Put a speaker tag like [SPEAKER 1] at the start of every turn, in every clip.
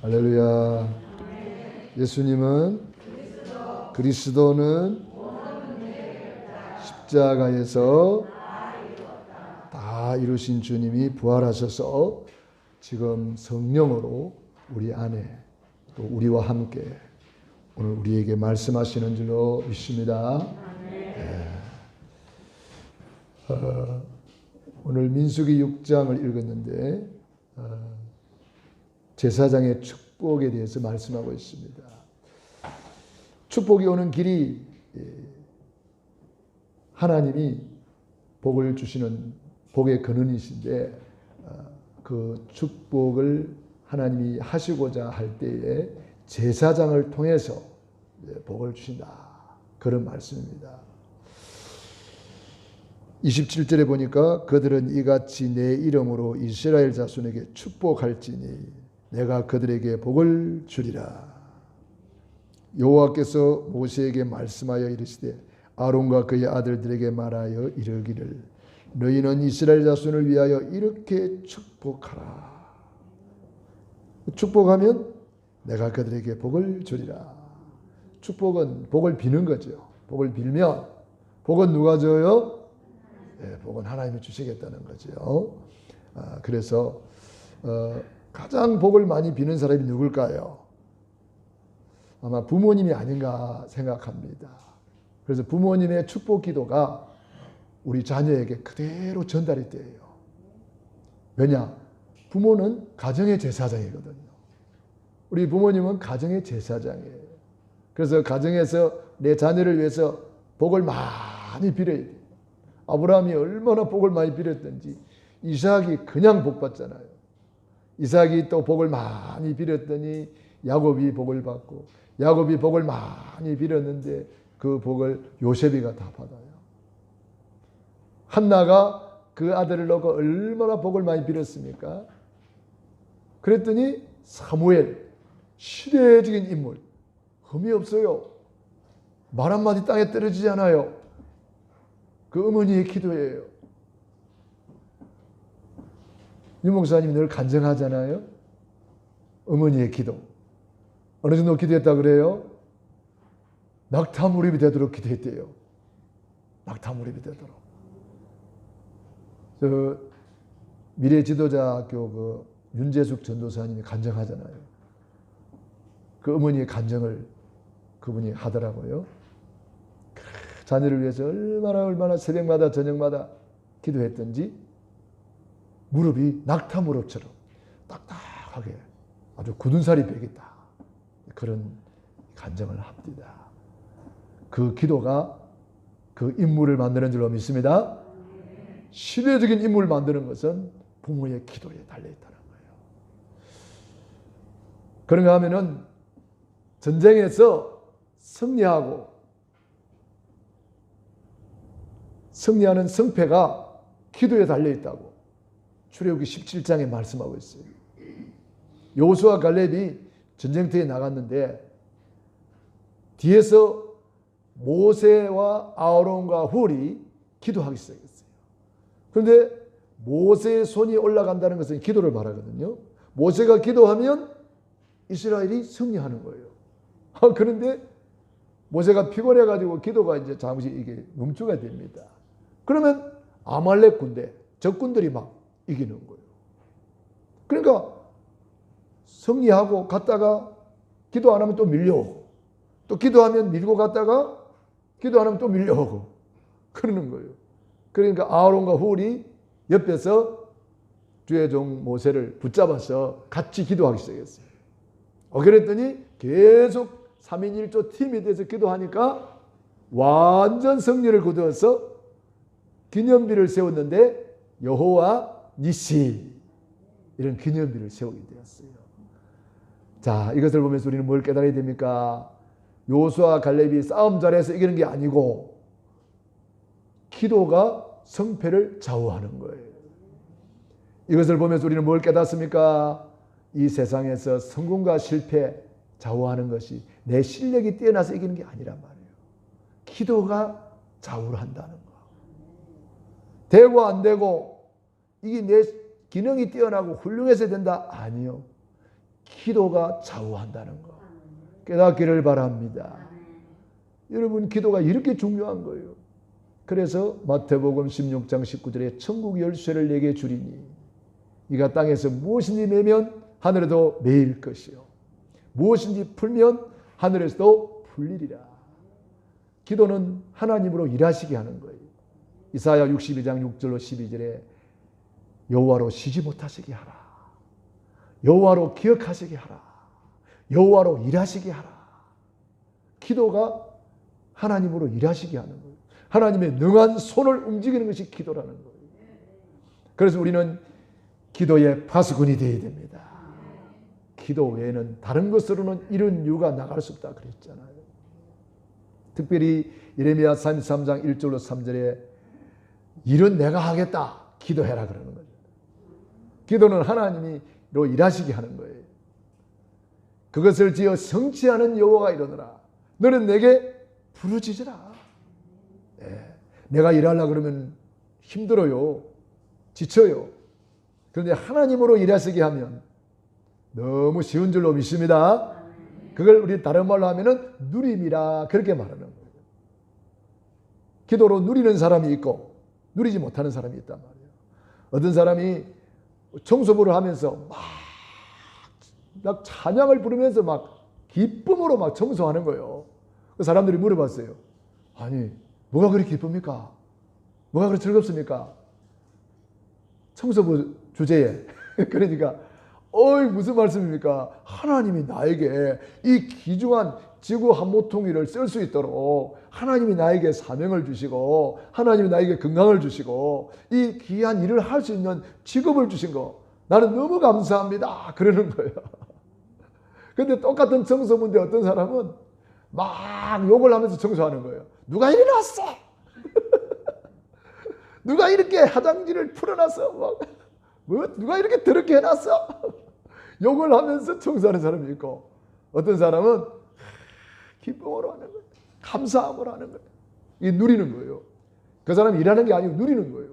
[SPEAKER 1] 할렐루야. 예수님은 그리스도는 십자가에서 다 이루신 주님이 부활하셔서 지금 성령으로 우리 안에 또 우리와 함께 오늘 우리에게 말씀하시는 줄로 믿습니다. 오늘 민수기 6장을 읽었는데 제사장의 축복에 대해서 말씀하고 있습니다. 축복이 오는 길이 하나님이 복을 주시는 복의 근원이신데 그 축복을 하나님이 하시고자 할 때에 제사장을 통해서 복을 주신다. 그런 말씀입니다. 27절에 보니까 그들은 이같이 내 이름으로 이스라엘 자손에게 축복할지니 내가 그들에게 복을 주리라. 여호와께서 모세에게 말씀하여 이르시되 아론과 그의 아들들에게 말하여 이르기를 너희는 이스라엘 자손을 위하여 이렇게 축복하라. 축복하면 내가 그들에게 복을 주리라. 축복은 복을 비는 거죠. 복을 빌면 복은 누가 줘요? 복은 하나님이 주시겠다는 거죠. 그래서 가장 복을 많이 비는 사람이 누굴까요? 아마 부모님이 아닌가 생각합니다. 그래서 부모님의 축복 기도가 우리 자녀에게 그대로 전달이 돼요. 왜냐? 부모는 가정의 제사장이거든요. 우리 부모님은 가정의 제사장이에요. 그래서 가정에서 내 자녀를 위해서 복을 많이 빌어야 돼요. 아브라함이 얼마나 복을 많이 빌었던지 이삭이 그냥 복 받잖아요. 이삭이 또 복을 많이 빌었더니 야곱이 복을 받고 야곱이 복을 많이 빌었는데 그 복을 요셉이가 다 받아요. 한나가 그 아들을 놓고 얼마나 복을 많이 빌었습니까? 그랬더니 사무엘, 시대적인 인물, 흠이 없어요. 말 한마디 땅에 떨어지지 않아요. 그 어머니의 기도예요. 유 목사님 늘 간증하잖아요. 어머니의 기도. 어느 정도 기도했다 그래요? 낙타무립이 되도록 기도했대요. 낙타무립이 되도록. 저 미래지도자학교 그 윤재숙 전도사님이 간증하잖아요. 그 어머니의 간증을 그분이 하더라고요. 자녀를 위해서 얼마나 새벽마다 저녁마다 기도했던지 무릎이 낙타 무릎처럼 딱딱하게 아주 굳은 살이 배겠다. 그런 간증을 합니다. 그 기도가 그 인물을 만드는 줄로 믿습니다. 시대적인 인물을 만드는 것은 부모의 기도에 달려있다는 거예요. 그런가 하면은 전쟁에서 승리하는 승패가 기도에 달려있다고 출애굽기 17장에 말씀하고 있어요. 여호수아 갈렙이 전쟁터에 나갔는데 뒤에서 모세와 아론과 훌이 기도하기 시작했어요. 그런데 모세의 손이 올라간다는 것은 기도를 말하거든요. 모세가 기도하면 이스라엘이 승리하는 거예요. 그런데 모세가 피곤해가지고 기도가 이제 잠시 이게 멈추게 됩니다. 그러면 아말렉 군대, 적군들이 막 이기는 거예요. 그러니까 승리하고 갔다가 기도 안 하면 또 밀려오고 또 기도하면 밀고 갔다가 기도 안 하면 또 밀려오고 그러는 거예요. 그러니까 아론과 훌이 옆에서 주의 종 모세를 붙잡아서 같이 기도하기 시작했어요. 그랬더니 계속 3인 1조 팀이 돼서 기도하니까 완전 승리를 거두어서 기념비를 세웠는데 여호와 니시 이런 기념비를 세우게 되었어요. 자, 이것을 보면서 우리는 뭘 깨달아야 됩니까? 여호수아 갈렙이 싸움 잘해서 이기는 게 아니고 기도가 승패를 좌우하는 거예요. 이것을 보면서 우리는 뭘 깨닫습니까? 이 세상에서 성공과 실패 좌우하는 것이 내 실력이 뛰어나서 이기는 게 아니란 말이에요. 기도가 좌우를 한다는 거. 되고 안 되고 이게 내 기능이 뛰어나고 훌륭해서 된다? 아니요. 기도가 좌우한다는 거 깨닫기를 바랍니다. 여러분, 기도가 이렇게 중요한 거예요. 그래서 마태복음 16장 19절에 천국 열쇠를 내게 주리니 네가 땅에서 무엇인지 매면 하늘에도 매일 것이요 무엇인지 풀면 하늘에서도 풀리리라. 기도는 하나님으로 일하시게 하는 거예요. 이사야 62장 6절로 12절에 여호와로 쉬지 못하시게 하라. 여호와로 기억하시게 하라. 여호와로 일하시게 하라. 기도가 하나님으로 일하시게 하는 거예요. 하나님의 능한 손을 움직이는 것이 기도라는 거예요. 그래서 우리는 기도의 파수꾼이 되어야 됩니다. 기도 외에는 다른 것으로는 이런 이유가 나갈 수 없다 그랬잖아요. 특별히 예레미야 33장 1절로 3절에 일은 내가 하겠다 기도해라 그러는 거죠. 기도는 하나님이로 일하시게 하는 거예요. 그것을 지어 성취하는 여호와가 이르노라. 너는 내게 부르짖으라. 내가 일하려고 그러면 힘들어요. 지쳐요. 그런데 하나님으로 일하시게 하면 너무 쉬운 줄로 믿습니다. 그걸 우리 다른 말로 하면은 누림이라 그렇게 말하는 거예요. 기도로 누리는 사람이 있고 누리지 못하는 사람이 있단 말이에요. 어떤 사람이 청소부를 하면서 막 찬양을 부르면서 막 기쁨으로 막 청소하는 거예요. 그 사람들이 물어봤어요. 아니, 뭐가 그렇게 기쁩니까? 뭐가 그렇게 즐겁습니까? 청소부 주제에. 그러니까 무슨 말씀입니까? 하나님이 나에게 이 귀중한 지구 한모통일을 쓸 수 있도록 하나님이 나에게 사명을 주시고 하나님이 나에게 건강을 주시고 이 귀한 일을 할 수 있는 직업을 주신 거 나는 너무 감사합니다. 그러는 거예요. 근데 똑같은 청소부인데 어떤 사람은 막 욕을 하면서 청소하는 거예요. 누가 일어났어? 누가 이렇게 화장지를 풀어놨어? 누가 이렇게 더럽게 해놨어? 욕을 하면서 청소하는 사람이 있고 어떤 사람은 기쁨으로 하는 거예요. 감사함으로 하는 거예요. 이게 누리는 거예요. 그 사람이 일하는 게 아니고 누리는 거예요.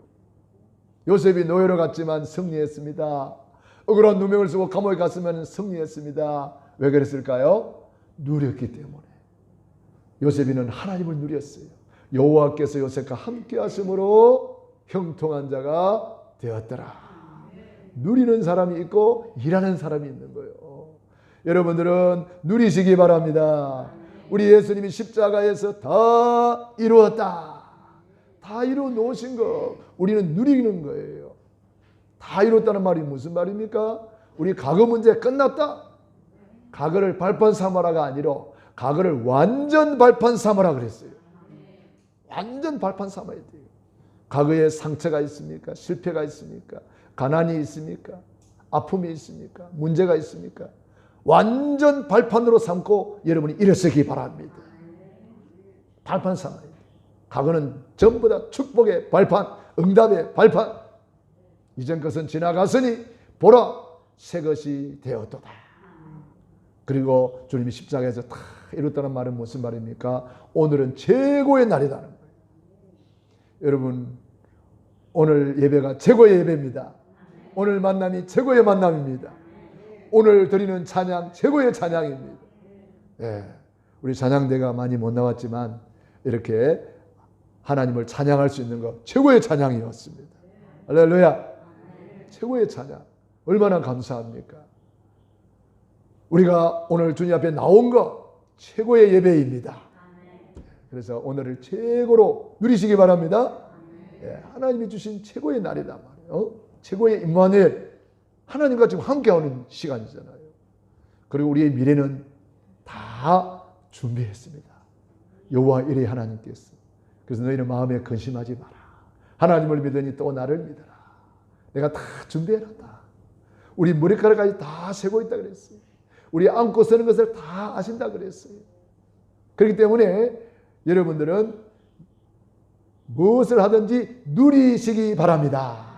[SPEAKER 1] 요셉이 노예로 갔지만 승리했습니다. 억울한 누명을 쓰고 감옥에 갔으면 승리했습니다. 왜 그랬을까요? 누렸기 때문에. 요셉이는 하나님을 누렸어요. 여호와께서 요셉과 함께 하심으로 형통한 자가 되었더라. 누리는 사람이 있고 일하는 사람이 있는 거예요. 여러분들은 누리시기 바랍니다. 우리 예수님이 십자가에서 다 이루었다. 다 이루어 놓으신 거 우리는 누리는 거예요. 다 이뤘다는 말이 무슨 말입니까? 우리 과거 문제 끝났다. 과거를 발판 삼아라가 아니라 과거를 완전 발판 삼아라 그랬어요. 완전 발판 삼아야 돼요. 과거에 상처가 있습니까? 실패가 있습니까? 가난이 있습니까? 아픔이 있습니까? 문제가 있습니까? 완전 발판으로 삼고 여러분이 일어서기 바랍니다. 발판 삼아야 돼요. 과거는 전부 다 축복의 발판, 응답의 발판. 이전 것은 지나갔으니 보라 새 것이 되었도다. 그리고 주님이 십자가에서 다 이뤘다는 말은 무슨 말입니까? 오늘은 최고의 날이라는 거예요. 여러분, 오늘 예배가 최고의 예배입니다. 오늘 만남이 최고의 만남입니다. 오늘 드리는 찬양 최고의 찬양입니다. 우리 찬양대가 많이 못 나왔지만 이렇게 하나님을 찬양할 수 있는 것 최고의 찬양이었습니다. 할렐루야. 최고의 찬양. 얼마나 감사합니까? 우리가 오늘 주님 앞에 나온 것 최고의 예배입니다. 그래서 오늘을 최고로 누리시기 바랍니다. 하나님이 주신 최고의 날이다 말이에요. 최고의 임마누엘, 하나님과 지금 함께하는 시간이잖아요. 그리고 우리의 미래는 다 준비했습니다. 여호와 이레 하나님께서. 그래서 너희는 마음에 근심하지 마라. 하나님을 믿으니 또 나를 믿어라. 내가 다 준비해놨다. 우리 머리카락까지 다 세고 있다 그랬어요. 우리 안고 서는 것을 다 아신다 그랬어요. 그렇기 때문에 여러분들은 무엇을 하든지 누리시기 바랍니다.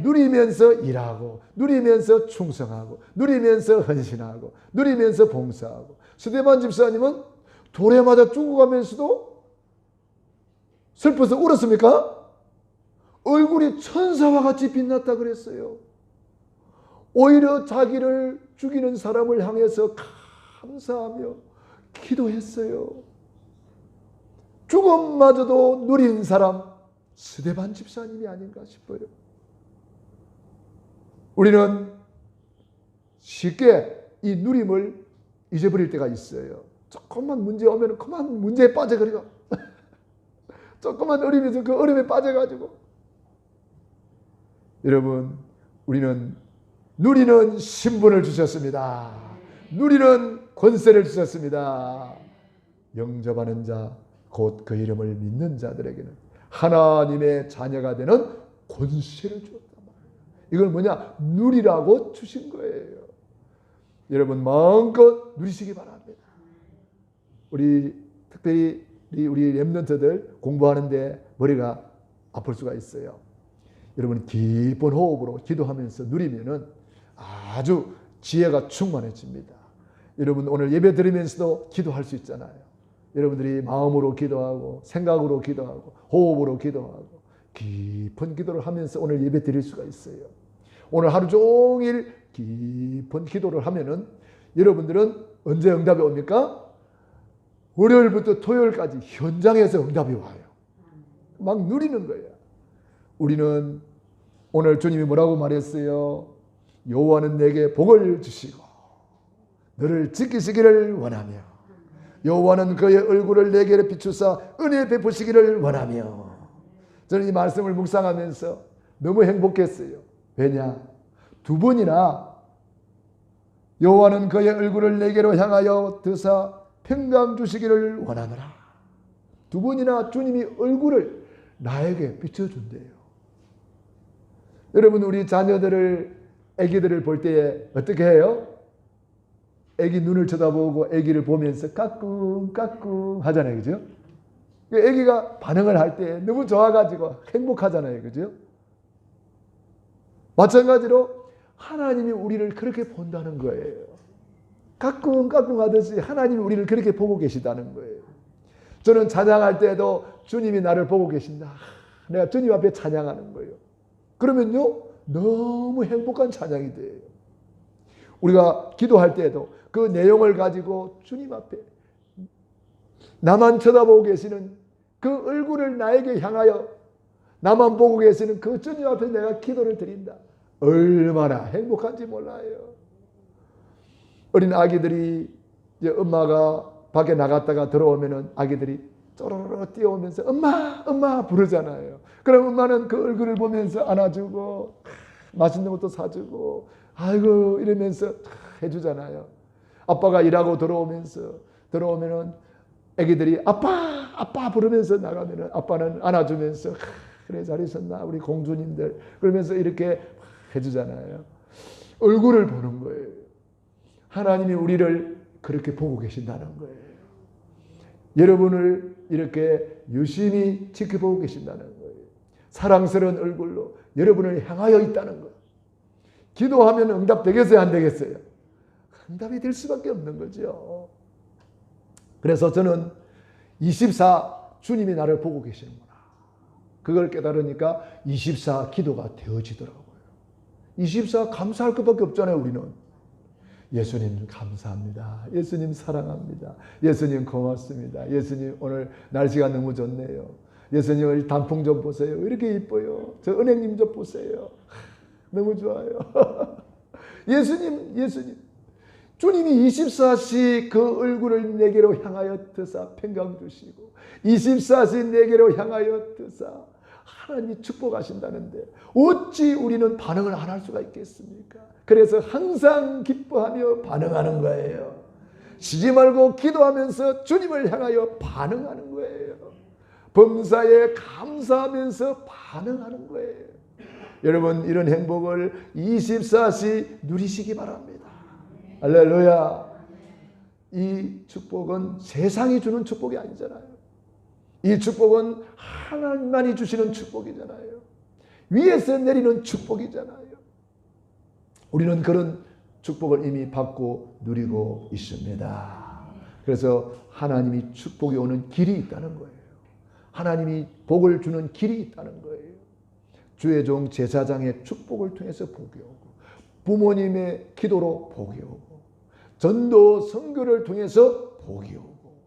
[SPEAKER 1] 누리면서 일하고 누리면서 충성하고 누리면서 헌신하고 누리면서 봉사하고. 스데반 집사님은 돌에 맞아 죽어가면서도 슬퍼서 울었습니까? 얼굴이 천사와 같이 빛났다 그랬어요. 오히려 자기를 죽이는 사람을 향해서 감사하며 기도했어요. 죽음마저도 누린 사람 스데반 집사님이 아닌가 싶어요. 우리는 쉽게 이 누림을 잊어버릴 때가 있어요. 조금만 문제 오면 그만 문제에 빠져버리고 조금만 어려움에서 그 어려움에 빠져가지고. 여러분, 우리는 누리는 신분을 주셨습니다. 누리는 권세를 주셨습니다. 영접하는 자, 곧 그 이름을 믿는 자들에게는 하나님의 자녀가 되는 권세를 주었단 말이에요. 이걸 뭐냐? 누리라고 주신 거예요. 여러분, 마음껏 누리시기 바랍니다. 우리 특별히 우리 렘넌트들 공부하는데 머리가 아플 수가 있어요. 여러분, 깊은 호흡으로 기도하면서 누리면은 아주 지혜가 충만해집니다. 여러분, 오늘 예배 드리면서도 기도할 수 있잖아요. 여러분들이 마음으로 기도하고 생각으로 기도하고 호흡으로 기도하고 깊은 기도를 하면서 오늘 예배 드릴 수가 있어요. 오늘 하루 종일 깊은 기도를 하면은 여러분들은 언제 응답이 옵니까? 월요일부터 토요일까지 현장에서 응답이 와요. 막 누리는 거예요. 우리는 오늘 주님이 뭐라고 말했어요? 여호와는 내게 복을 주시고 너를 지키시기를 원하며 여호와는 그의 얼굴을 내게 비추사 은혜 베푸시기를 원하며. 저는 이 말씀을 묵상하면서 너무 행복했어요. 왜냐? 두 번이나 여호와는 그의 얼굴을 내게로 향하여 드사 평강 주시기를 원하노라. 두 번이나 주님이 얼굴을 나에게 비춰준대요. 여러분, 우리 자녀들을, 아기들을 볼 때 어떻게 해요? 아기 눈을 쳐다보고 아기를 보면서 까꿍 하잖아요. 그죠? 아기가 반응을 할 때 너무 좋아가지고 행복하잖아요. 그죠? 마찬가지로 하나님이 우리를 그렇게 본다는 거예요. 까꿍 하듯이 하나님이 우리를 그렇게 보고 계시다는 거예요. 저는 찬양할 때도 주님이 나를 보고 계신다. 내가 주님 앞에 찬양하는 거예요. 그러면요, 너무 행복한 찬양이 돼요. 우리가 기도할 때도 그 내용을 가지고 주님 앞에 나만 쳐다보고 계시는 그 얼굴을 나에게 향하여 나만 보고 계시는 그 주님 앞에 내가 기도를 드린다. 얼마나 행복한지 몰라요. 어린 아기들이 이제 엄마가 밖에 나갔다가 들어오면은 아기들이 쪼르르 뛰어오면서 엄마 부르잖아요. 그럼 엄마는 그 얼굴을 보면서 안아주고 맛있는 것도 사주고 아이고 이러면서 해주잖아요. 아빠가 일하고 들어오면은 아기들이 아빠 부르면서 나가면은 아빠는 안아주면서 그래 잘 있었나 우리 공주님들 그러면서 이렇게 해주잖아요. 얼굴을 보는 거예요. 하나님이 우리를 그렇게 보고 계신다는 거예요. 여러분을 이렇게 유심히 지켜보고 계신다는 거예요. 사랑스러운 얼굴로 여러분을 향하여 있다는 거예요. 기도하면 응답 되겠어요? 안 되겠어요? 응답이 될 수밖에 없는 거죠. 그래서 저는 24 주님이 나를 보고 계시는구나. 그걸 깨달으니까 24 기도가 되어지더라고요. 24 감사할 것밖에 없잖아요. 우리는. 예수님 감사합니다. 예수님 사랑합니다. 예수님 고맙습니다. 예수님 오늘 날씨가 너무 좋네요. 예수님 오늘 단풍 좀 보세요. 왜 이렇게 이뻐요. 저 은행님 좀 보세요. 너무 좋아요. 예수님 주님이 24시 그 얼굴을 내게로 향하여 드사 평강 주시고 24시 내게로 향하여 드사 하나님이 축복하신다는데 어찌 우리는 반응을 안 할 수가 있겠습니까? 그래서 항상 기뻐하며 반응하는 거예요. 쉬지 말고 기도하면서 주님을 향하여 반응하는 거예요. 범사에 감사하면서 반응하는 거예요. 여러분 이런 행복을 24시 누리시기 바랍니다. 할렐루야. 이 축복은 세상이 주는 축복이 아니잖아요. 이 축복은 하나님만이 주시는 축복이잖아요. 위에서 내리는 축복이잖아요. 우리는 그런 축복을 이미 받고 누리고 있습니다. 그래서 하나님이 축복이 오는 길이 있다는 거예요. 하나님이 복을 주는 길이 있다는 거예요. 주의 종 제사장의 축복을 통해서 복이 오고 부모님의 기도로 복이 오고 전도 선교를 통해서 복이 오고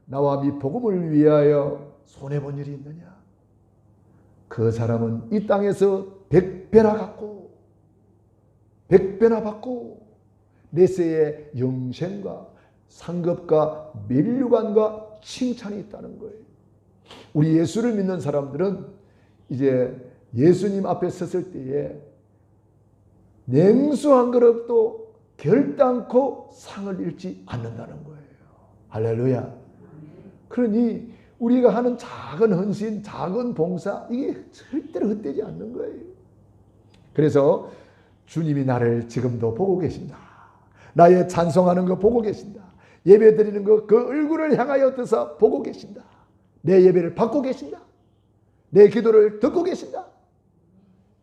[SPEAKER 1] 나와 미 복음을 위하여 손해본 일이 있느냐? 그 사람은 이 땅에서 100배나 갖고 100배나 받고 내세의 영생과 상급과 면류관과 칭찬이 있다는 거예요. 우리 예수를 믿는 사람들은 이제 예수님 앞에 섰을 때에 냉수 한 그릇도 결단코 상을 잃지 않는다는 거예요. 할렐루야. 그러니 우리가 하는 작은 헌신, 작은 봉사 이게 절대로 헛되지 않는 거예요. 그래서 주님이 나를 지금도 보고 계신다. 나의 찬송하는 거 보고 계신다. 예배 드리는 거 그 얼굴을 향하여 떠서 보고 계신다. 내 예배를 받고 계신다. 내 기도를 듣고 계신다.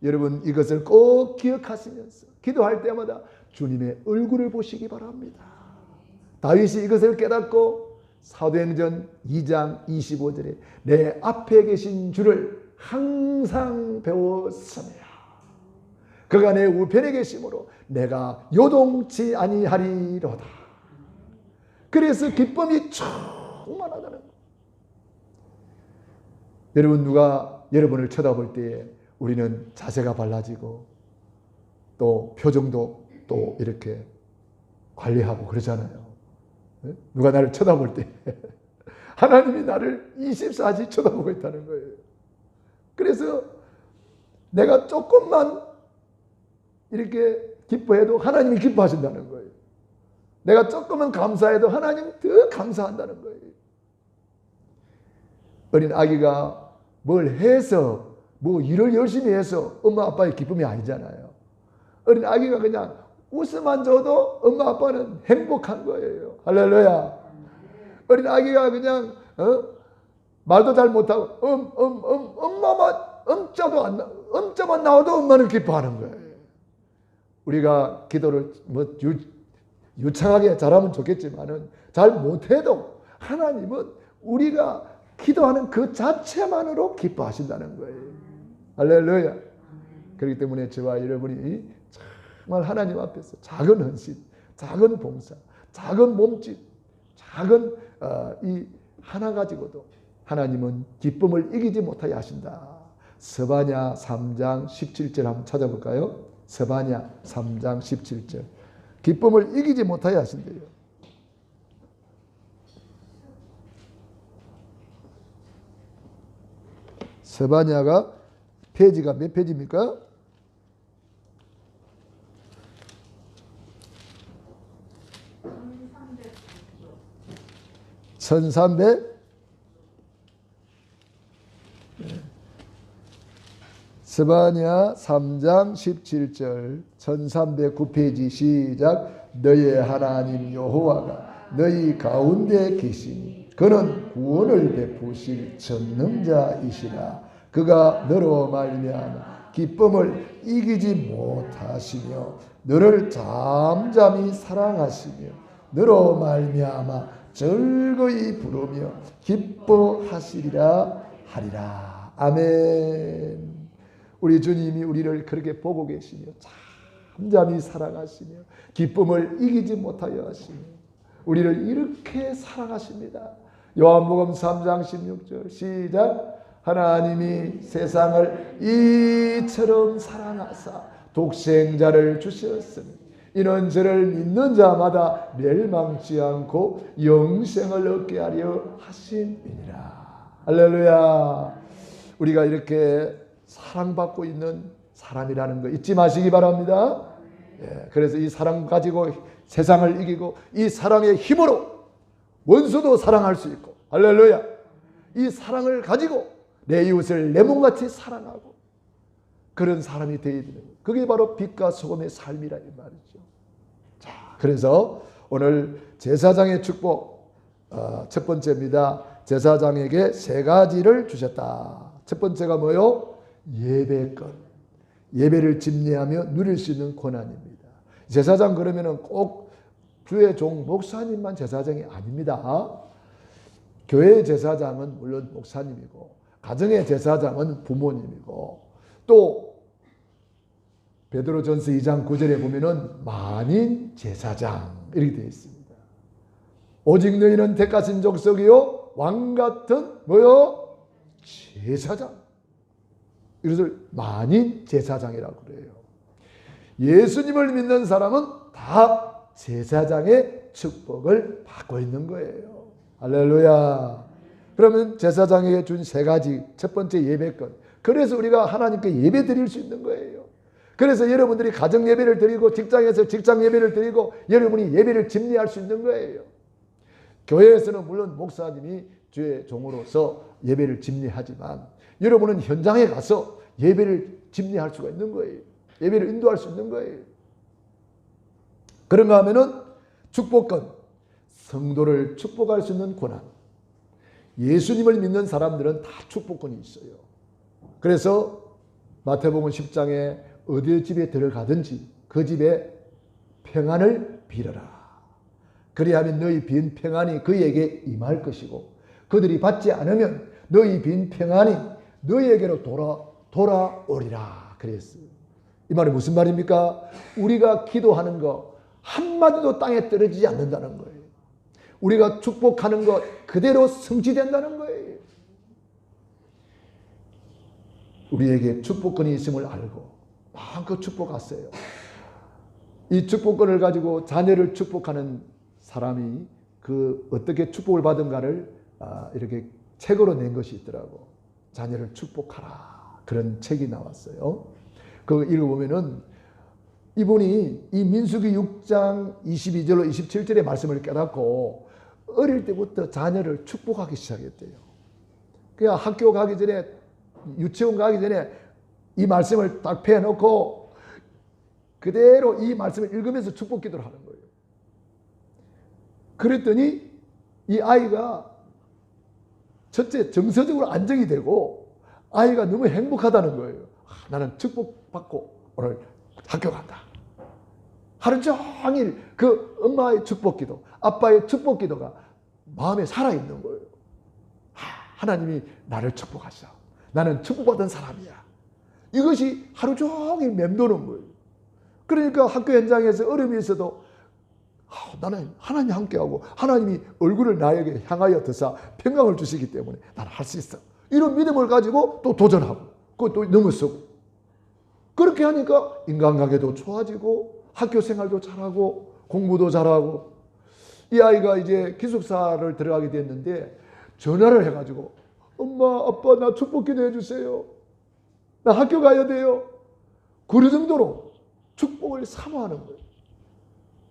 [SPEAKER 1] 여러분 이것을 꼭 기억하시면서 기도할 때마다 주님의 얼굴을 보시기 바랍니다. 다윗이 이것을 깨닫고 사도행전 2장 25절에 내 앞에 계신 주를 항상 배웠으며 그가 내 우편에 계심으로 내가 요동치 아니하리로다. 그래서 기쁨이 충만하다는 거예요. 여러분 누가 여러분을 쳐다볼 때에 우리는 자세가 발라지고 또 표정도 또 이렇게 관리하고 그러잖아요. 누가 나를 쳐다볼 때 하나님이 나를 24시 쳐다보고 있다는 거예요. 그래서 내가 조금만 이렇게 기뻐해도 하나님이 기뻐하신다는 거예요. 내가 조금만 감사해도 하나님 더 감사한다는 거예요. 어린 아기가 뭘 해서 뭐 일을 열심히 해서 엄마 아빠의 기쁨이 아니잖아요. 어린 아기가 그냥 웃음만 줘도 엄마 아빠는 행복한 거예요. 할렐루야. 어린 아기가 그냥 말도 잘 못하고 엄마만 엄자만 나와도 엄마는 기뻐하는 거예요. 우리가 기도를 뭐 유창하게 잘하면 좋겠지만은 잘 못해도 하나님은 우리가 기도하는 그 자체만으로 기뻐하신다는 거예요. 할렐루야. 그렇기 때문에 저와 여러분이 정말 하나님 앞에서 작은 헌신, 작은 봉사, 작은 몸짓, 작은 이 하나 가지고도 하나님은 기쁨을 이기지 못하게 하신다. 스바냐 3장 17절 한번 찾아볼까요? 스바냐 3장 17절. 기쁨을 이기지 못하게 하신대요. 스바냐가 페이지가 몇 페이지입니까? 1300 스바냐 3장 17절 1309페이지 시작. 너의 하나님 여호와가 너희 가운데 계시니 그는 구원을 베푸실 전능자이시라. 그가 너로 말미암아 기쁨을 이기지 못하시며 너를 잠잠히 사랑하시며 너로 말미암아 즐거이 부르며 기뻐하시리라 하리라. 아멘. 우리 주님이 우리를 그렇게 보고 계시며 잠잠히 사랑하시며 기쁨을 이기지 못하여 하시며 우리를 이렇게 사랑하십니다. 요한복음 3장 16절 시작. 하나님이 세상을 이처럼 사랑하사 독생자를 주셨으니 이는 저를 믿는 자마다 멸망치 않고 영생을 얻게 하려 하심이니라. 할렐루야. 우리가 이렇게 사랑받고 있는 사람이라는 거 잊지 마시기 바랍니다. 그래서 이 사랑 가지고 세상을 이기고 이 사랑의 힘으로 원수도 사랑할 수 있고, 할렐루야. 이 사랑을 가지고 내 이웃을 내 몸같이 사랑하고 그런 사람이 되어야 되는 거예요. 그게 바로 빛과 소금의 삶이라 이 말이죠. 자, 그래서 오늘 제사장의 축복 첫 번째입니다. 제사장에게 세 가지를 주셨다. 첫 번째가 뭐요? 예배권. 예배를 집례하며 누릴 수 있는 권한입니다. 제사장 그러면은 꼭 주의 종 목사님만 제사장이 아닙니다. 교회의 제사장은 물론 목사님이고 가정의 제사장은 부모님이고 또 베드로전서 2장 9절에 보면은 만인 제사장 이렇게 되어 있습니다. 오직 너희는 택하신 족속이요 왕 같은 뭐요? 제사장. 이것을 만인 제사장이라고 그래요. 예수님을 믿는 사람은 다 제사장의 축복을 받고 있는 거예요. 할렐루야. 그러면 제사장에게 준 세 가지, 첫 번째 예배권. 그래서 우리가 하나님께 예배 드릴 수 있는 거예요. 그래서 여러분들이 가정 예배를 드리고 직장에서 직장 예배를 드리고 여러분이 예배를 집례할 수 있는 거예요. 교회에서는 물론 목사님이 주의 종으로서 예배를 집례하지만 여러분은 현장에 가서 예배를 집례할 수가 있는 거예요. 예배를 인도할 수 있는 거예요. 그런가 하면은 축복권, 성도를 축복할 수 있는 권한. 예수님을 믿는 사람들은 다 축복권이 있어요. 그래서 마태복음 10장에 어디 집에 들어가든지 그 집에 평안을 빌어라. 그리하면 너희 빈 평안이 그에게 임할 것이고 그들이 받지 않으면 너희 빈 평안이 너희에게로 돌아오리라. 그랬어요. 이 말이 무슨 말입니까? 우리가 기도하는 거 한마디도 땅에 떨어지지 않는다는 거예요. 우리가 축복하는 것 그대로 성취된다는 거예요. 우리에게 축복권이 있음을 알고 마음껏 축복하세요. 이 축복권을 가지고 자녀를 축복하는 사람이 그 어떻게 축복을 받은가를 이렇게 책으로 낸 것이 있더라고. 자녀를 축복하라. 그런 책이 나왔어요. 그거 읽어보면은 이분이 이 민수기 6장 22절로 27절의 말씀을 깨닫고 어릴 때부터 자녀를 축복하기 시작했대요. 그냥 학교 가기 전에 유치원 가기 전에 이 말씀을 딱 펴놓고 그대로 이 말씀을 읽으면서 축복 기도를 하는 거예요. 그랬더니 이 아이가 첫째 정서적으로 안정이 되고 아이가 너무 행복하다는 거예요. 나는 축복받고 오늘 학교 간다. 하루 종일 그 엄마의 축복 기도, 아빠의 축복 기도가 마음에 살아있는 거예요. 하나님이 나를 축복하시오. 나는 축복받은 사람이야. 이것이 하루 종일 맴도는 거예요. 그러니까 학교 현장에서 어려움이 있어도 나는 하나님 함께하고 하나님이 얼굴을 나에게 향하여 드사 평강을 주시기 때문에 나는 할 수 있어. 이런 믿음을 가지고 또 도전하고 그것도 넘어서고 그렇게 하니까 인간관계도 좋아지고 학교 생활도 잘하고 공부도 잘하고 이 아이가 이제 기숙사를 들어가게 됐는데 전화를 해가지고 엄마 아빠 나 축복 기도해 주세요. 나 학교 가야 돼요. 그 정도로 축복을 사모하는 거예요.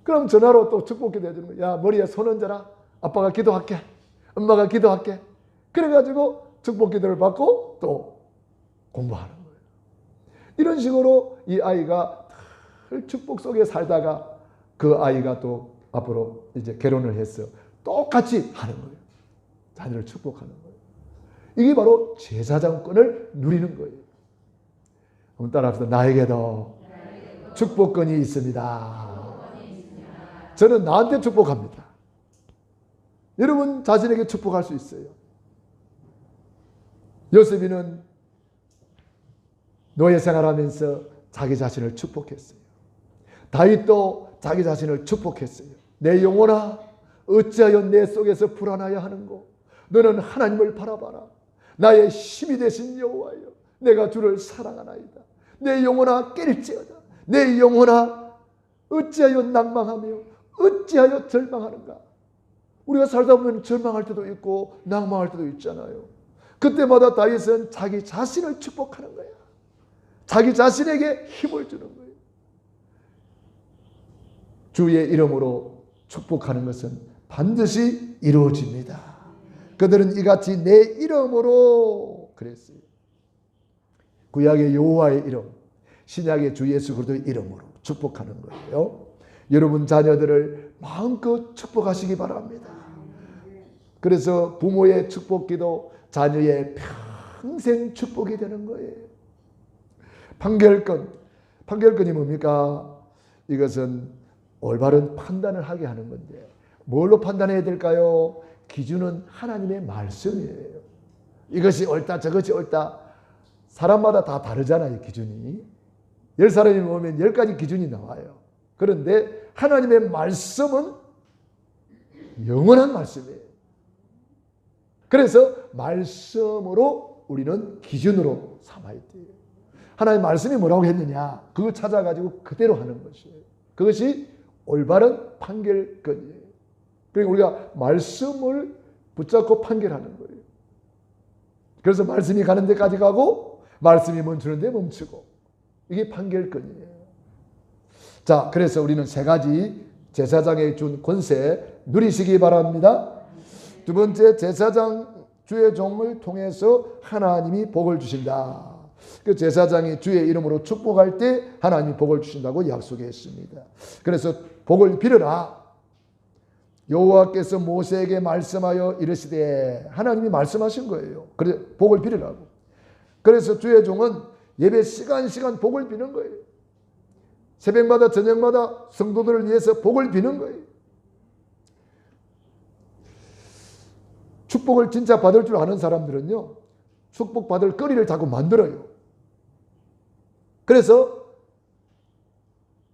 [SPEAKER 1] 그럼 전화로 또 축복 기도해 주는 거예요. 야 머리에 손 얹어라. 아빠가 기도할게. 엄마가 기도할게. 그래가지고 축복 기도를 받고 또 공부하는 거예요. 이런 식으로 이 아이가 축복 속에 살다가 그 아이가 또 앞으로 이제 결혼을 해서 똑같이 하는 거예요. 자녀를 축복하는 거예요. 이게 바로 제사장권을 누리는 거예요. 한번 따라합시다. 나에게도 축복권이 있습니다. 저는 나한테 축복합니다. 여러분 자신에게 축복할 수 있어요. 요셉이는 노예 생활하면서 자기 자신을 축복했어요. 다윗도 자기 자신을 축복했어요. 내 영혼아 어찌하여 내 속에서 불안하여 하는고 너는 하나님을 바라봐라. 나의 힘이 되신 여호와여 내가 주를 사랑하나이다. 내 영혼아 깰지어다. 내 영혼아 어찌하여 낭망하며 어찌하여 절망하는가. 우리가 살다 보면 절망할 때도 있고 낭망할 때도 있잖아요. 그때마다 다윗은 자기 자신을 축복하는 거야. 자기 자신에게 힘을 주는 거예요. 주의 이름으로 축복하는 것은 반드시 이루어집니다. 그들은 이같이 내 이름으로 그랬어요. 구약의 여호와의 이름, 신약의 주 예수 그리스도의 이름으로 축복하는 거예요. 여러분 자녀들을 마음껏 축복하시기 바랍니다. 그래서 부모의 축복기도 자녀의 평생 축복이 되는 거예요. 판결권이 뭡니까? 이것은 올바른 판단을 하게 하는 건데 뭘로 판단해야 될까요? 기준은 하나님의 말씀이에요. 이것이 옳다 저것이 옳다 사람마다 다 다르잖아요. 기준이. 10사람이 모이면 10가지 기준이 나와요. 그런데 하나님의 말씀은 영원한 말씀이에요. 그래서 말씀으로 우리는 기준으로 삼아야 돼요. 하나님의 말씀이 뭐라고 했느냐, 그걸 찾아가지고 그대로 하는 것이에요. 그것이 올바른 판결권이에요. 그러니까 우리가 말씀을 붙잡고 판결하는 거예요. 그래서 말씀이 가는 데까지 가고 말씀이 멈추는 데 멈추고, 이게 판결권이에요. 자, 그래서 우리는 3가지 제사장에 준 권세 누리시기 바랍니다. 두 번째, 제사장 주의 종을 통해서 하나님이 복을 주신다. 그 제사장이 주의 이름으로 축복할 때 하나님이 복을 주신다고 약속했습니다. 그래서 복을 빌어라. 여호와께서 모세에게 말씀하여 이르시되, 하나님이 말씀하신 거예요. 그래 복을 빌으라고. 그래서 주의 종은 예배 시간 복을 비는 거예요. 새벽마다 저녁마다 성도들을 위해서 복을 비는 거예요. 축복을 진짜 받을 줄 아는 사람들은요, 축복받을 거리를 자꾸 만들어요. 그래서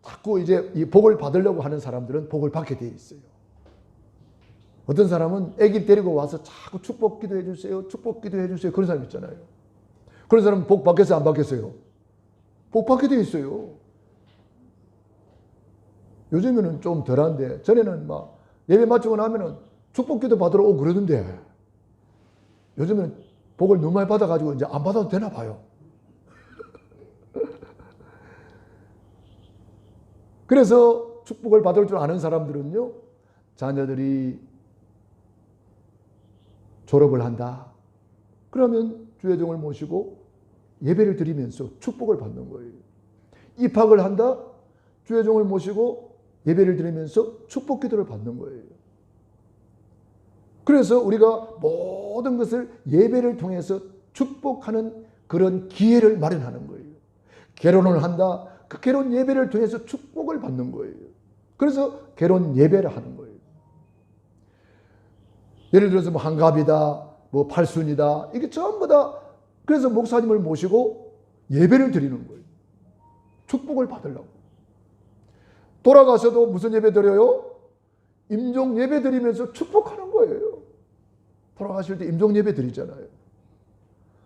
[SPEAKER 1] 자꾸 이제 이 복을 받으려고 하는 사람들은 복을 받게 돼 있어요. 어떤 사람은 아기 데리고 와서 자꾸 축복 기도해 주세요, 축복 기도해 주세요, 그런 사람 있잖아요. 그런 사람은 복 받겠어요, 안 받겠어요? 복 받게 돼 있어요. 요즘에는 좀 덜한데, 전에는 막 예배 마치고 나면은 축복 기도 받으러 오고 그러던데, 요즘에는 복을 너무 많이 받아가지고 이제 안 받아도 되나 봐요. 그래서 축복을 받을 줄 아는 사람들은요, 자녀들이 졸업을 한다. 그러면 주의 종을 모시고 예배를 드리면서 축복을 받는 거예요. 입학을 한다. 주의 종을 모시고 예배를 드리면서 축복 기도를 받는 거예요. 그래서 우리가 모든 것을 예배를 통해서 축복하는 그런 기회를 마련하는 거예요. 결혼을 한다. 그 결혼 예배를 통해서 축복을 받는 거예요. 그래서 결혼 예배를 하는 거예요. 예를 들어서 뭐 한갑이다, 뭐 팔순이다, 이게 전부 다 그래서 목사님을 모시고 예배를 드리는 거예요. 축복을 받으려고. 돌아가서도 무슨 예배 드려요? 임종 예배 드리면서 축복하는 거예요. 돌아가실 때 임종 예배 드리잖아요.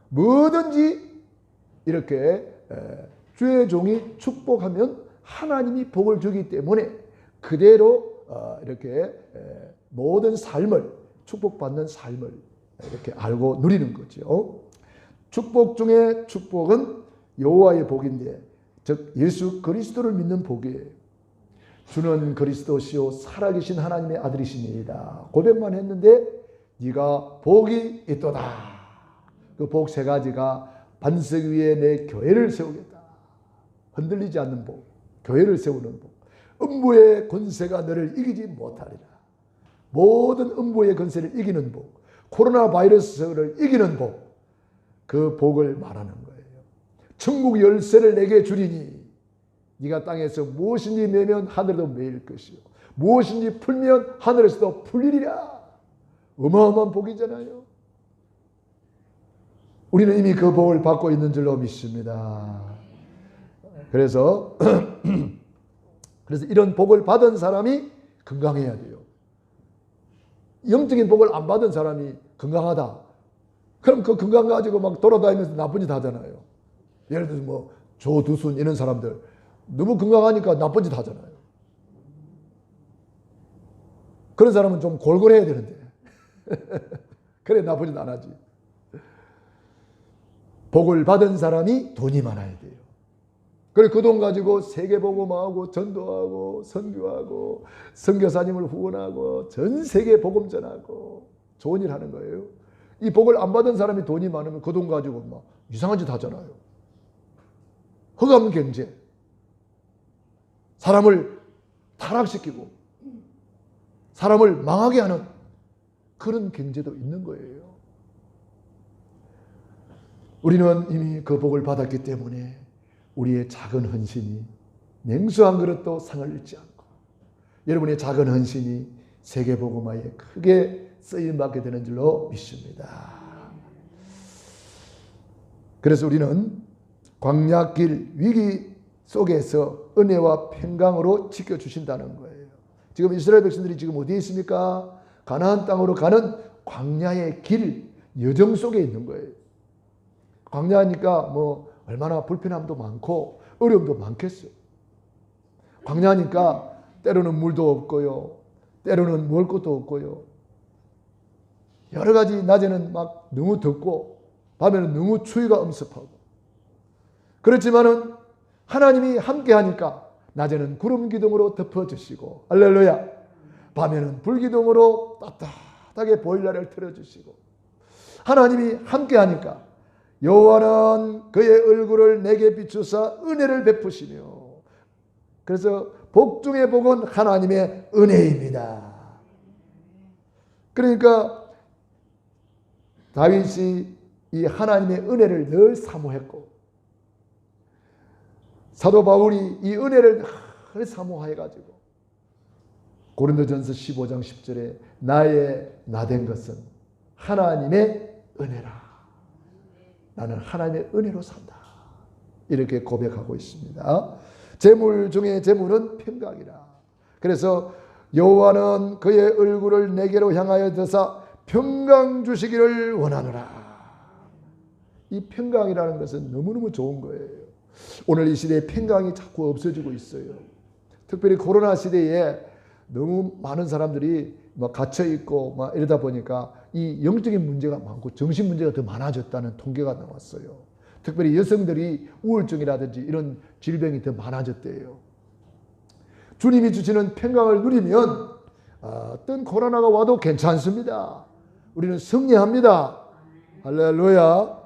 [SPEAKER 1] 뭐든지 이렇게 주의 종이 축복하면 하나님이 복을 주기 때문에 그대로 이렇게 모든 삶을, 축복받는 삶을 이렇게 알고 누리는 거죠. 축복 중에 축복은 여호와의 복인데, 즉 예수 그리스도를 믿는 복이에요. 주는 그리스도시요 살아계신 하나님의 아들이시니이다. 고백만 했는데 네가 복이 있도다. 그 복 3가지가 반석 위에 내 교회를 세우겠다. 흔들리지 않는 복, 교회를 세우는 복. 음부의 권세가 너를 이기지 못하리라. 모든 음부의 권세를 이기는 복, 코로나 바이러스를 이기는 복, 그 복을 말하는 거예요. 천국 열쇠를 내게 주리니 네가 땅에서 무엇인지 매면 하늘에도 매일 것이요 무엇인지 풀면 하늘에서도 풀리리라. 어마어마한 복이잖아요. 우리는 이미 그 복을 받고 있는 줄로 믿습니다. 그래서 이런 복을 받은 사람이 건강해야 돼요. 영적인 복을 안 받은 사람이 건강하다. 그럼 그 건강 가지고 막 돌아다니면서 나쁜 짓 하잖아요. 예를 들어서 뭐 조두순 이런 사람들 너무 건강하니까 나쁜 짓 하잖아요. 그런 사람은 좀 골골해야 되는데 그래 나쁜 짓 안 하지. 복을 받은 사람이 돈이 많아야 돼요. 그리고 그 돈 가지고 세계복음하고 전도하고 선교하고 선교사님을 후원하고 전 세계 복음 전하고 좋은 일 하는 거예요. 이 복을 안 받은 사람이 돈이 많으면 그 돈 가지고 막 이상한 짓 하잖아요. 흑암 경제, 사람을 타락시키고 사람을 망하게 하는 그런 경제도 있는 거예요. 우리는 이미 그 복을 받았기 때문에 우리의 작은 헌신이 냉수한 그릇도 상을 잃지 않고 여러분의 작은 헌신이 세계복음화에 크게 쓰임받게 되는 줄로 믿습니다. 그래서 우리는 광야길 위기 속에서 은혜와 평강으로 지켜주신다는 거예요. 지금 이스라엘 백성들이 지금 어디에 있습니까? 가나안 땅으로 가는 광야의 길, 여정 속에 있는 거예요. 광야니까 뭐 얼마나 불편함도 많고 어려움도 많겠어요. 광야니까 때로는 물도 없고요. 때로는 먹을 것도 없고요. 여러 가지 낮에는 막 너무 덥고 밤에는 너무 추위가 엄습하고 그렇지만은 하나님이 함께 하니까 낮에는 구름 기둥으로 덮어주시고 할렐루야. 밤에는 불기둥으로 따뜻하게 보일러를 틀어주시고 하나님이 함께 하니까 여호와는 그의 얼굴을 내게 비추사 은혜를 베푸시며 그래서 복 중의 복은 하나님의 은혜입니다. 그러니까 다윗이 이 하나님의 은혜를 늘 사모했고 사도 바울이 이 은혜를 늘 사모해가지고 고린도전서 15장 10절에 나의 나된 것은 하나님의 은혜라. 나는 하나님의 은혜로 산다. 이렇게 고백하고 있습니다. 재물 중에 재물은 평강이라. 그래서 여호와는 그의 얼굴을 내게로 향하여 드사 평강 주시기를 원하노라. 이 평강이라는 것은 너무너무 좋은 거예요. 오늘 이 시대에 평강이 자꾸 없어지고 있어요. 특별히 코로나 시대에 너무 많은 사람들이 막 갇혀있고 막 이러다 보니까 이 영적인 문제가 많고 정신 문제가 더 많아졌다는 통계가 나왔어요. 특별히 여성들이 우울증이라든지 이런 질병이 더 많아졌대요. 주님이 주시는 평강을 누리면 어떤 코로나가 와도 괜찮습니다. 우리는 승리합니다. 할렐루야.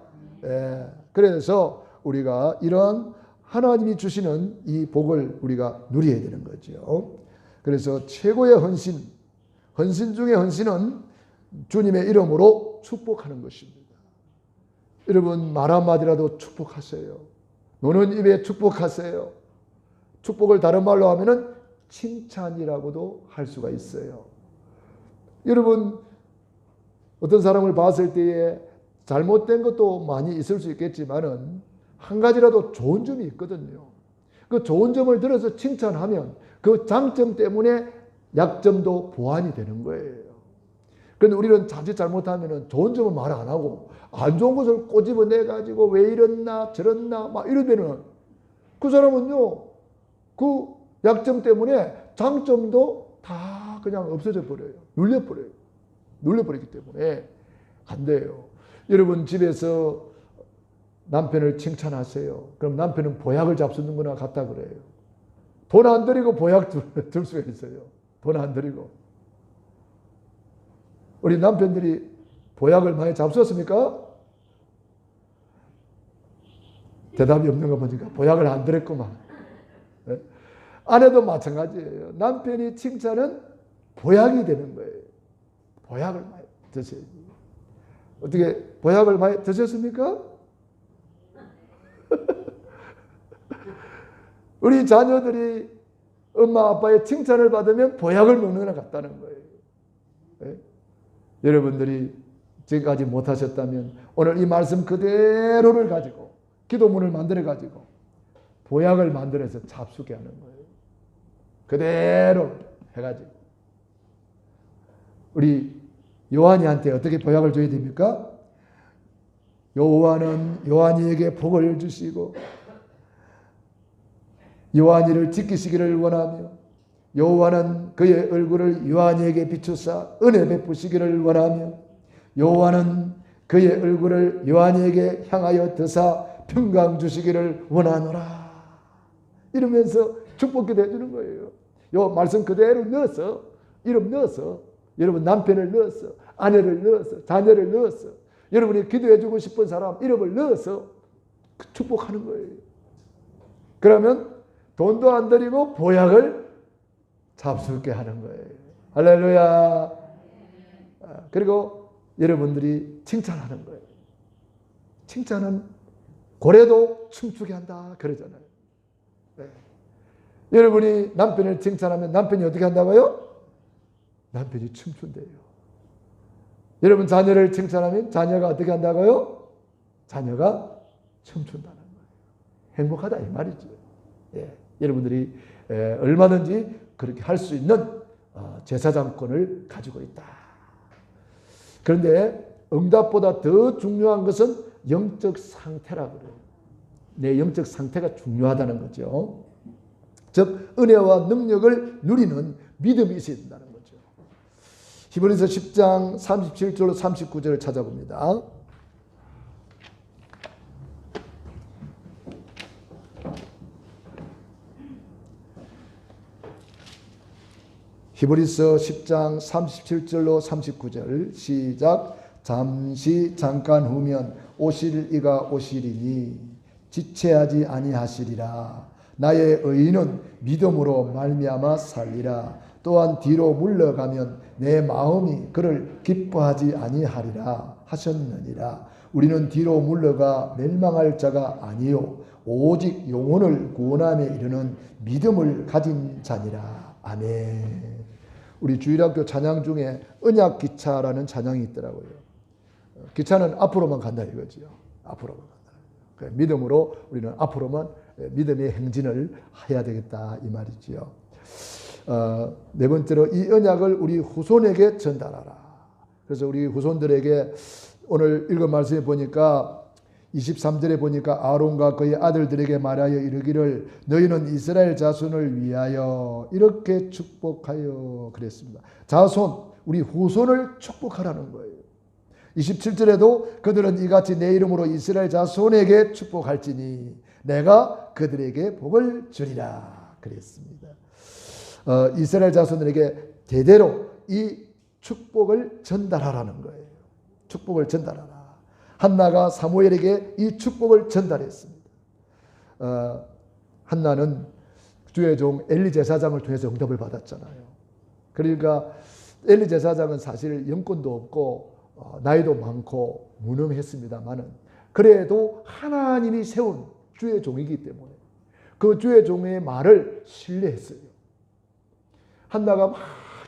[SPEAKER 1] 그래서 우리가 이런 하나님이 주시는 이 복을 우리가 누려야 되는 거죠. 그래서 최고의 헌신 중의 헌신은 주님의 이름으로 축복하는 것입니다. 여러분 말 한마디라도 축복하세요. 노는 입에 축복하세요. 축복을 다른 말로 하면은 칭찬이라고도 할 수가 있어요. 여러분 어떤 사람을 봤을 때에 잘못된 것도 많이 있을 수 있겠지만은 한 가지라도 좋은 점이 있거든요. 그 좋은 점을 들어서 칭찬하면 그 장점 때문에 약점도 보완이 되는 거예요. 그런데 우리는 자칫 잘못하면 좋은 점은 말 안 하고 안 좋은 것을 꼬집어내 가지고 왜 이랬나 저랬나 막 이러면은 그 사람은요 그 약점 때문에 장점도 다 그냥 없어져 버려요. 눌려버리기 때문에 안 돼요. 여러분 집에서 남편을 칭찬하세요. 그럼 남편은 보약을 잡수는 거나 같다 그래요. 돈 안 들이고 보약 줄 수가 있어요. 돈 안 들이고. 우리 남편들이 보약을 많이 잡수었습니까? 대답이 없는 거 보니까 보약을 안 들었구만. 아내도 마찬가지예요. 남편이 칭찬은 보약이 되는 거예요. 보약을 많이 드셔야지. 어떻게 보약을 많이 드셨습니까? 우리 자녀들이 엄마 아빠의 칭찬을 받으면 보약을 먹는 거나 같다는 거예요. 네? 여러분들이 지금까지 못하셨다면 오늘 이 말씀 그대로를 가지고 기도문을 만들어 가지고 보약을 만들어서 잡수게 하는 거예요. 그대로 해가지고 우리 요한이한테 어떻게 보약을 줘야 됩니까? 여호와는 요한이에게 복을 주시고 요한이를 지키시기를 원하며 여호와는 그의 얼굴을 요한이에게 비추사 은혜 베푸시기를 원하며 여호와는 그의 얼굴을 요한이에게 향하여 드사 평강 주시기를 원하노라. 이러면서 축복기도 해주는 거예요. 요 말씀 그대로 넣어서 이름 넣어서 여러분 남편을 넣어서 아내를 넣어서 자녀를 넣어서 여러분이 기도해주고 싶은 사람 이름을 넣어서 축복하는 거예요. 그러면 돈도 안 들이고 보약을 잡수게 하는 거예요. 할렐루야. 그리고 여러분들이 칭찬하는 거예요. 칭찬은 고래도 춤추게 한다 그러잖아요. 네. 여러분이 남편을 칭찬하면 남편이 어떻게 한다고요? 남편이 춤춘대요. 여러분 자녀를 칭찬하면 자녀가 어떻게 한다고요? 자녀가 춤춘다는 거예요. 행복하다 이 말이죠. 예, 여러분들이 얼마든지 그렇게 할 수 있는 제사장권을 가지고 있다. 그런데 응답보다 더 중요한 것은 영적 상태라고 그래요. 내 영적 상태가 중요하다는 거죠. 즉 은혜와 능력을 누리는 믿음이 있어야 된다는 거죠. 히브리서 10장 37절로 39절을 찾아봅니다. 히브리서 10장 37절로 39절 시작. 잠시 잠깐 후면 오실 이가 오시리니 지체하지 아니하시리라. 나의 의인은 믿음으로 말미암아 살리라. 또한 뒤로 물러가면 내 마음이 그를 기뻐하지 아니하리라 하셨느니라. 우리는 뒤로 물러가 멸망할 자가 아니요 오직 영혼을 구원함에 이르는 믿음을 가진 자니라. 아멘. 우리 주일학교 찬양 중에 언약 기차라는 찬양이 있더라고요. 기차는 앞으로만 간다 이거지요. 앞으로만 간다. 믿음으로 우리는 앞으로만 믿음의 행진을 해야 되겠다 이 말이지요. 네 번째로 이 언약을 우리 후손에게 전달하라. 그래서 우리 후손들에게 오늘 읽은 말씀에 보니까 23절에 보니까 아론과 그의 아들들에게 말하여 이르기를 너희는 이스라엘 자손을 위하여 이렇게 축복하여 그랬습니다. 자손, 우리 후손을 축복하라는 거예요. 27절에도 그들은 이같이 내 이름으로 이스라엘 자손에게 축복할지니 내가 그들에게 복을 주리라 그랬습니다. 이스라엘 자손들에게 대대로 이 축복을 전달하라는 거예요. 축복을 전달하라. 한나가 사무엘에게 이 축복을 전달했습니다. 한나는 주의 종 엘리 제사장을 통해서 응답을 받았잖아요. 그러니까 엘리 제사장은 사실 영권도 없고 나이도 많고 무능했습니다만은 그래도 하나님이 세운 주의 종이기 때문에 그 주의 종의 말을 신뢰했어요. 한나가 막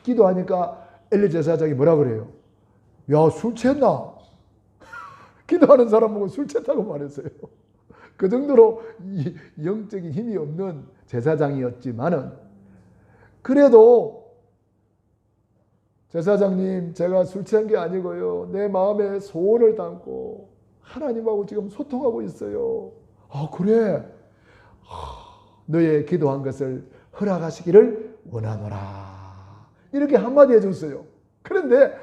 [SPEAKER 1] 기도하니까 엘리 제사장이 뭐라 그래요? 야, 술 취했나? 기도하는 사람 보고 술 취했다고 말했어요. 그 정도로 영적인 힘이 없는 제사장이었지만은 그래도 제사장님, 제가 술 취한 게 아니고요. 내 마음에 소원을 담고 하나님하고 지금 소통하고 있어요. 아, 그래? 너의 기도한 것을 허락하시기를 원하노라. 이렇게 한마디 해줬어요. 그런데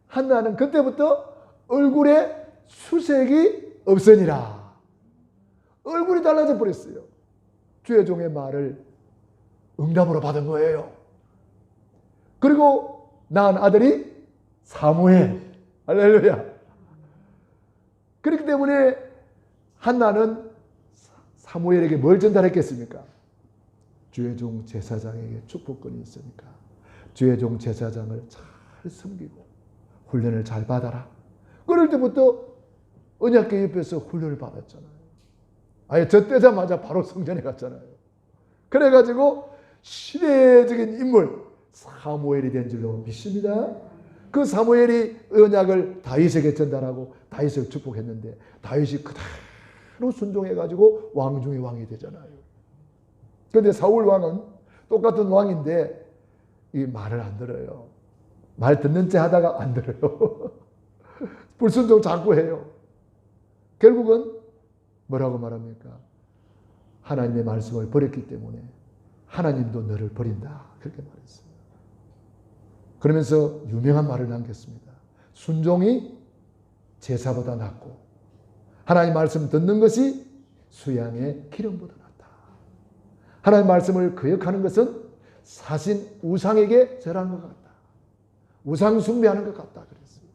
[SPEAKER 1] 한나는 그때부터 얼굴에 수색이 없으니라. 얼굴이 달라져 버렸어요. 주의 종의 말을 응답으로 받은 거예요. 그리고 낳은 아들이 사무엘. 할렐루야. 그렇기 때문에 한나는 사무엘에게 뭘 전달했겠습니까? 주의 종 제사장에게 축복권이 있으니까 주의 종 제사장을 잘 섬기고 훈련을 잘 받아라. 그럴 때부터 언약궤 옆에서 훈련을 받았잖아요. 아예 젖되자마자 바로 성전에 갔잖아요. 그래가지고 시대적인 인물 사무엘이 된 줄로 믿습니다. 그 사무엘이 언약을 다윗에게 전달하고 다윗을 축복했는데 다윗이 그대로 순종해가지고 왕 중의 왕이 되잖아요. 그런데 사울 왕은 똑같은 왕인데 이 말을 안 들어요. 말 듣는 체 하다가 안 들어요. 불순종 자꾸 해요. 결국은 뭐라고 말합니까? 하나님의 말씀을 버렸기 때문에 하나님도 너를 버린다. 그렇게 말했어요. 그러면서 유명한 말을 남겼습니다. 순종이 제사보다 낫고 하나님 말씀 듣는 것이 수양의 기름보다 낫다. 하나님 말씀을 거역하는 것은 사신 우상에게 절하는 것 같다. 우상 숭배하는 것 같다. 그랬어요.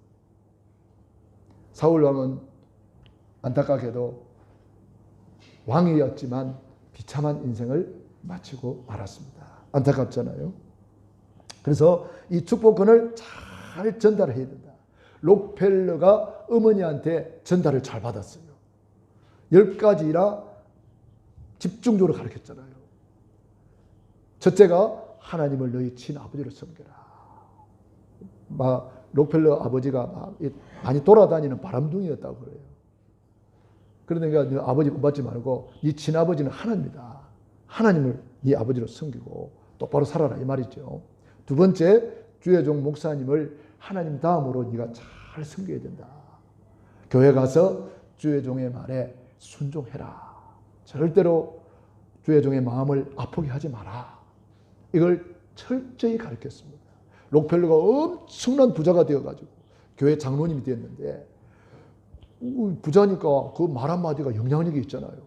[SPEAKER 1] 사울 왕은 안타깝게도 왕이었지만 비참한 인생을 마치고 말았습니다. 안타깝잖아요. 그래서 이 축복권을 잘 전달해야 된다. 록펠러가 어머니한테 전달을 잘 받았어요. 10가지라 집중적으로 가르쳤잖아요. 첫째가 하나님을 너희 친아버지로 섬겨라. 록펠러 아버지가 많이 돌아다니는 바람둥이였다고 그래요. 그러니까 너 아버지 뽑지 말고 네 친아버지는 하나님이다. 하나님을 네 아버지로 섬기고 똑바로 살아라 이 말이죠. 두 번째, 주의 종 목사님을 하나님 다음으로 네가 잘 섬겨야 된다. 교회 가서 주의 종의 말에 순종해라. 절대로 주의 종의 마음을 아프게 하지 마라. 이걸 철저히 가르쳤습니다. 록펠러가 엄청난 부자가 되어가지고 교회 장로님이 되었는데, 부자니까 그 말 한마디가 영향력이 있잖아요.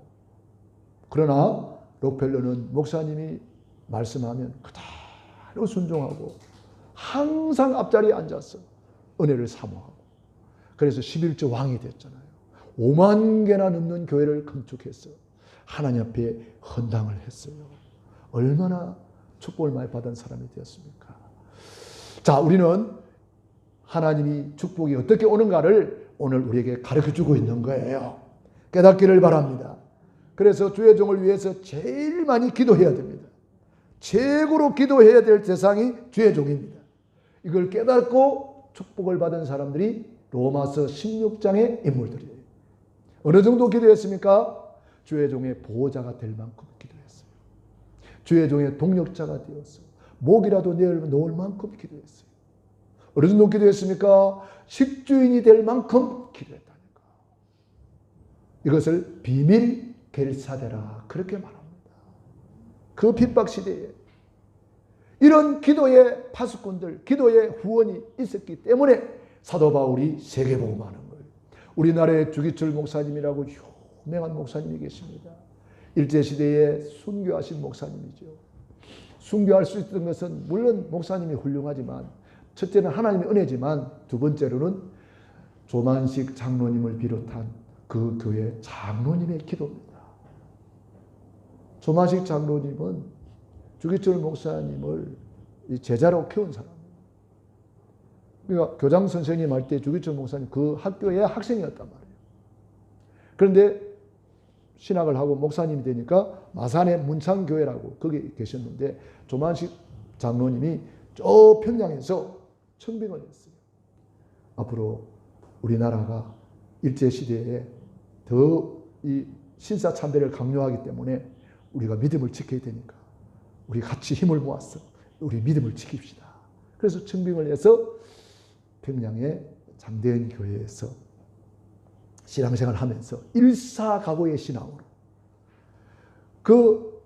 [SPEAKER 1] 그러나 록펠러는 목사님이 말씀하면 그대로 순종하고 항상 앞자리에 앉아서 은혜를 사모하고, 그래서 11조 왕이 됐잖아요. 5만 개나 넘는 교회를 건축해서 하나님 앞에 헌당을 했어요. 얼마나 축복을 많이 받은 사람이 되었습니까? 자, 우리는 하나님이 축복이 어떻게 오는가를 오늘 우리에게 가르쳐주고 있는 거예요. 깨닫기를 바랍니다. 그래서 주의 종을 위해서 제일 많이 기도해야 됩니다. 최고로 기도해야 될 대상이 주의 종입니다. 이걸 깨닫고 축복을 받은 사람들이 로마서 16장의 인물들이에요. 어느 정도 기도했습니까? 주의 종의 보호자가 될 만큼 기도했어요. 주의 종의 동력자가 되어서 목이라도 놓을 만큼 기도했어요. 어느 정도 기도했습니까? 식주인이 될 만큼 기도했다니까. 이것을 비밀 겔사대라 그렇게 말합니다. 그 핍박 시대에 이런 기도의 파수꾼들, 기도의 후원이 있었기 때문에 사도 바울이 세계복음하는 거예요. 우리나라의 주기철 목사님이라고 유명한 목사님이 계십니다. 일제시대에 순교하신 목사님이죠. 순교할 수 있던 것은 물론 목사님이 훌륭하지만, 첫째는 하나님의 은혜지만, 두 번째로는 조만식 장로님을 비롯한 그 교회 장로님의 기도입니다. 조만식 장로님은 주기철 목사님을 제자로 키운 사람이에요. 그러니까 교장 선생님 할 때 주기철 목사님 그 학교의 학생이었단 말이에요. 그런데 신학을 하고 목사님이 되니까 마산의 문창교회라고 거기 계셨는데, 조만식 장로님이 저 평양에서 청빙을 했어요. 앞으로 우리나라가 일제시대에 더 이 신사참배를 강요하기 때문에 우리가 믿음을 지켜야 되니까 우리 같이 힘을 모아서 우리 믿음을 지킵시다. 그래서 청빙을 해서 평양의 잠대한 교회에서 신앙생활을 하면서 일사각오의 신앙으로 그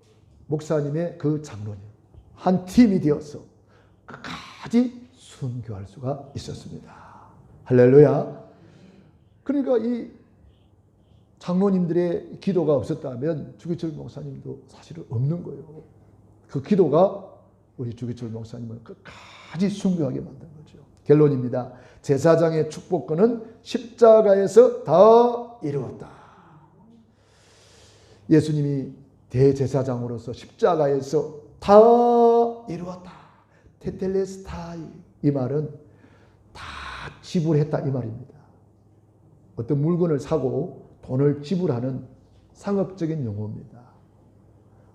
[SPEAKER 1] 목사님의 그 장로님 한 팀이 되어서 끝까지 순교할 수가 있었습니다. 할렐루야. 그러니까 이 장로님들의 기도가 없었다면 주기철 목사님도 사실은 없는 거예요. 그 기도가 우리 주기철 목사님을 끝까지 순교하게 만든 거죠. 결론입니다. 제사장의 축복권은 십자가에서 다 이루었다. 예수님이 대제사장으로서 십자가에서 다 이루었다. 테텔레스타이, 이 말은 다 지불했다 이 말입니다. 어떤 물건을 사고 돈을 지불하는 상업적인 용어입니다.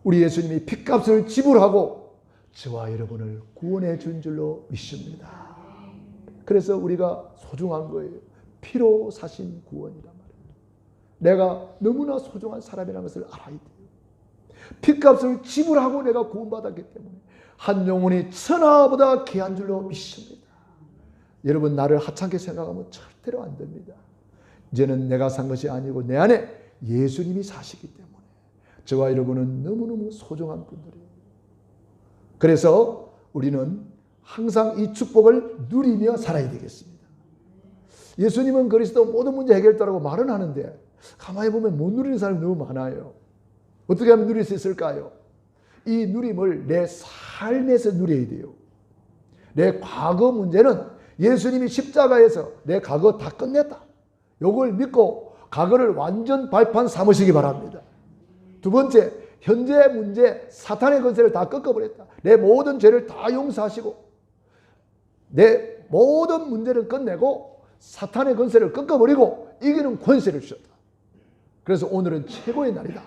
[SPEAKER 1] 우리 예수님이 핏값을 지불하고 저와 여러분을 구원해 준 줄로 믿습니다. 그래서 우리가 소중한 거예요. 피로 사신 구원이란 말이에요. 내가 너무나 소중한 사람이라는 것을 알아야 돼요. 핏값을 지불하고 내가 구원받았기 때문에 한 영혼이 천하보다 귀한 줄로 믿습니다. 여러분, 나를 하찮게 생각하면 절대로 안 됩니다. 이제는 내가 산 것이 아니고 내 안에 예수님이 사시기 때문에 저와 여러분은 너무너무 소중한 분들이에요. 그래서 우리는 항상 이 축복을 누리며 살아야 되겠습니다. 예수님은 그리스도 모든 문제 해결자라고 말은 하는데 가만히 보면 못 누리는 사람이 너무 많아요. 어떻게 하면 누릴 수 있을까요? 이 누림을 내 삶에서 누려야 돼요. 내 과거 문제는 예수님이 십자가에서 내 과거 다 끝냈다. 요걸 믿고 과거를 완전 발판 삼으시기 바랍니다. 두 번째, 현재 문제, 사탄의 권세를 다 꺾어버렸다. 내 모든 죄를 다 용서하시고 내 모든 문제를 끝내고 사탄의 권세를 꺾어버리고 이기는 권세를 주셨다. 그래서 오늘은 최고의 날이다.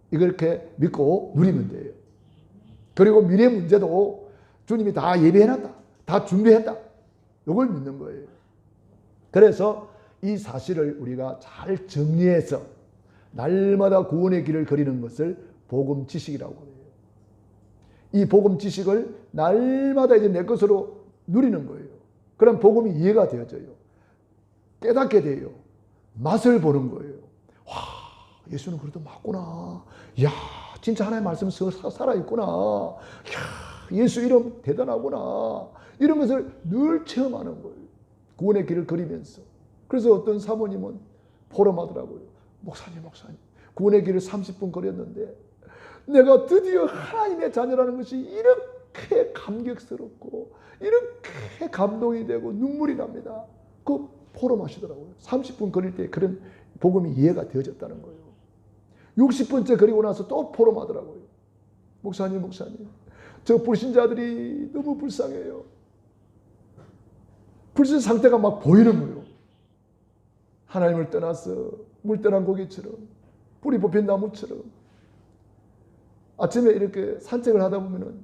[SPEAKER 1] 이렇게 믿고 누리면 돼요. 그리고 미래 문제도 주님이 다 예비해놨다. 다 준비했다. 이걸 믿는 거예요. 그래서 이 사실을 우리가 잘 정리해서 날마다 구원의 길을 걸이는 것을 복음 지식이라고 해요. 이 복음 지식을 날마다 이제 내 것으로 누리는 거예요. 그럼 복음이 이해가 되어져요. 깨닫게 돼요. 맛을 보는 거예요. 와, 예수는 그래도 맞구나. 이야, 진짜 하나님의 말씀이 살아있구나. 이야, 예수 이름 대단하구나. 이런 것을 늘 체험하는 거예요. 구원의 길을 걸으면서. 그래서 어떤 사모님은 포럼하더라고요. 목사님, 구원의 길을 30분 걸었는데 내가 드디어 하나님의 자녀라는 것이 이렇게 감격스럽고 이렇게 감동이 되고 눈물이 납니다. 그 포럼하시더라고요. 30분 걸을 때 그런 복음이 이해가 되어졌다는 거예요. 60분째 걸리고 나서 또 포럼하더라고요. 목사님, 저 불신자들이 너무 불쌍해요. 불신 상태가 막 보이는 거예요. 하나님을 떠나서 물 떠난 고기처럼, 뿌리 뽑힌 나무처럼. 아침에 이렇게 산책을 하다 보면은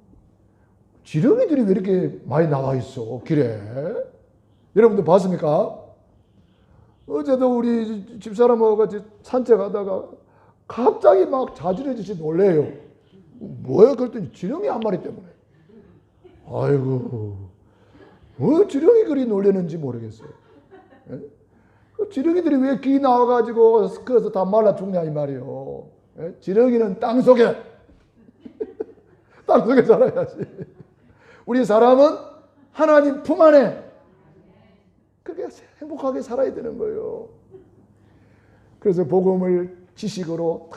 [SPEAKER 1] 지렁이들이 왜 이렇게 많이 나와 있어, 길에? 여러분들 봤습니까? 어제도 우리 집사람하고 같이 산책하다가 갑자기 막 자지러지시 놀래요. 뭐야? 그랬더니 지렁이 한 마리 때문에. 아이고, 지렁이 그리 놀래는지 모르겠어요. 지렁이들이 왜 귀 나와가지고 그래서 다 말라 죽냐 이 말이에요. 지렁이는 땅속에 땅속에 살아야지. 우리 사람은 하나님 품 안에 그렇게 행복하게 살아야 되는 거예요. 그래서 복음을 지식으로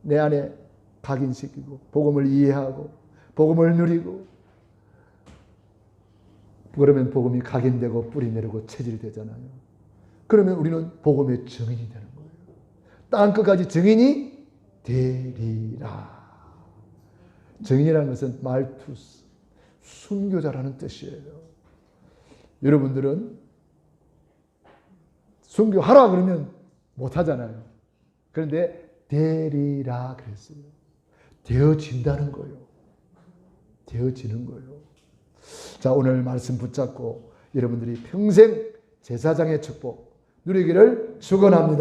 [SPEAKER 1] 내 안에 각인시키고 복음을 이해하고 복음을 누리고 그러면 복음이 각인되고 뿌리 내리고 체질이 되잖아요. 그러면 우리는 복음의 증인이 되는 거예요. 땅끝까지 증인이 되리라. 증인이라는 것은 말투스, 순교자라는 뜻이에요. 여러분들은 순교하라 그러면 못하잖아요. 그런데 되리라 그랬어요. 되어진다는 거예요. 되어지는 거예요. 자, 오늘 말씀 붙잡고 여러분들이 평생 제사장의 축복 누리기를 축원합니다.